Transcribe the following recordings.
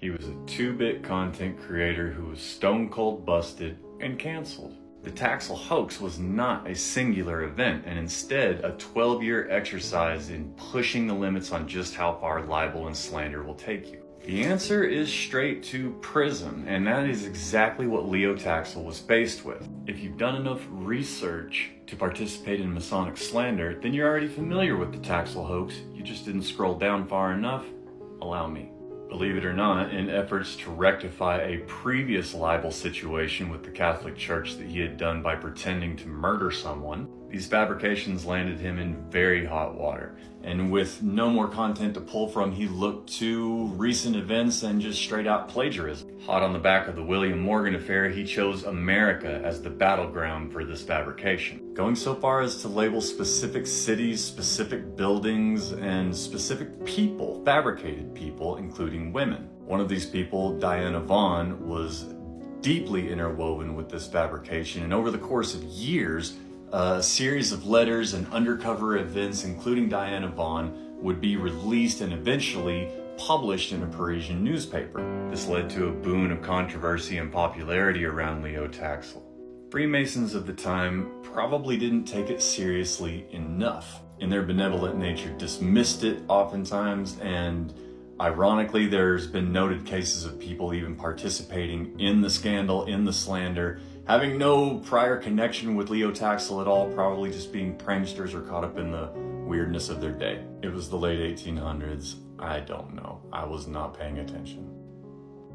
He was a 2-bit content creator who was stone cold busted and canceled. The Taxil Hoax was not a singular event, and instead a 12-year exercise in pushing the limits on just how far libel and slander will take you. The answer is straight to prison, and that is exactly what Leo Taxil was faced with. If you've done enough research to participate in Masonic slander, then you're already familiar with the Taxil Hoax. You just didn't scroll down far enough. Allow me. Believe it or not, in efforts to rectify a previous libel situation with the Catholic Church that he had done by pretending to murder someone, these fabrications landed him in very hot water. And with no more content to pull from, he looked to recent events and just straight out plagiarism. Hot on the back of the William Morgan affair, he chose America as the battleground for this fabrication, going so far as to label specific cities, specific buildings, and specific people, fabricated people, including women. One of these people, Diana Vaughn, was deeply interwoven with this fabrication, and over the course of years, a series of letters and undercover events, including Diana Vaughn, would be released and eventually published in a Parisian newspaper. This led to a boon of controversy and popularity around Leo Taxil. Freemasons of the time probably didn't take it seriously enough. In their benevolent nature, dismissed it oftentimes, and ironically, there's been noted cases of people even participating in the scandal, in the slander, having no prior connection with Leo Taxil at all, probably just being pranksters or caught up in the weirdness of their day. It was the late 1800s. I don't know. I was not paying attention.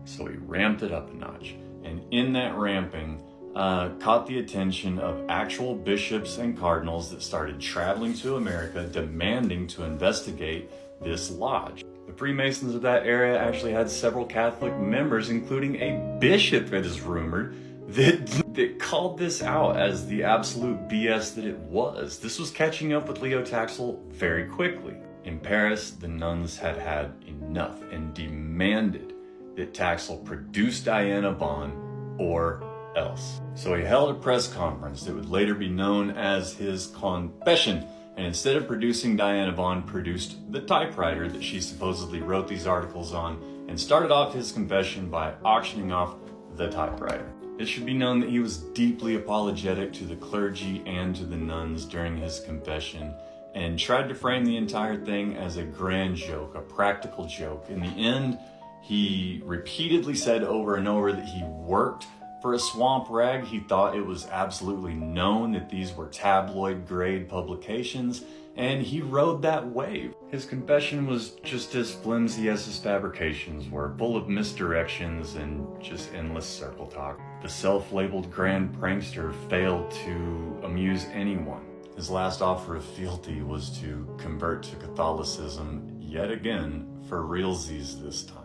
So he ramped it up a notch. And in that ramping, caught the attention of actual bishops and cardinals that started traveling to America demanding to investigate this lodge. The Freemasons of that era actually had several Catholic members, including a bishop, it is rumored, that called this out as the absolute BS that it was. This was catching up with Leo Taxil very quickly. In Paris, the nuns had had enough and demanded that Taxil produce Diana Vaughn or else. So he held a press conference that would later be known as his confession, and instead of producing Diana Vaughn, produced the typewriter that she supposedly wrote these articles on, and started off his confession by auctioning off the typewriter. It should be known that he was deeply apologetic to the clergy and to the nuns during his confession, and tried to frame the entire thing as a grand joke, a practical joke. In the end, he repeatedly said over and over that he worked for a swamp rag. He thought it was absolutely known that these were tabloid grade publications, and he rode that wave. His confession was just as flimsy as his fabrications were, full of misdirections and just endless circle talk. The self-labeled grand prankster failed to amuse anyone. His last offer of fealty was to convert to Catholicism yet again, for realsies this time.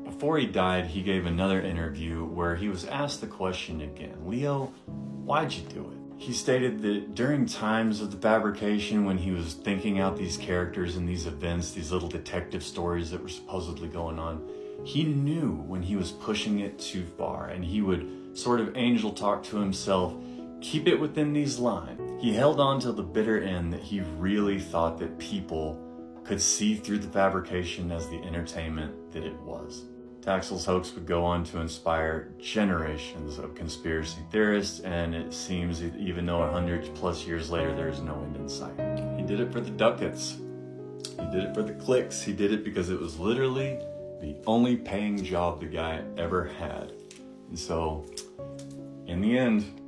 Before he died, he gave another interview where he was asked the question again, Leo, why'd you do it? He stated that during times of the fabrication, when he was thinking out these characters and these events, these little detective stories that were supposedly going on, he knew when he was pushing it too far, and he would sort of angel talk to himself, keep it within these lines. He held on till the bitter end that he really thought that people could see through the fabrication as the entertainment that it was. Taxil's hoax would go on to inspire generations of conspiracy theorists, and it seems that even though 100+ years later, there is no end in sight. He did it for the ducats. He did it for the clicks. He did it because it was literally the only paying job the guy ever had. And so, in the end,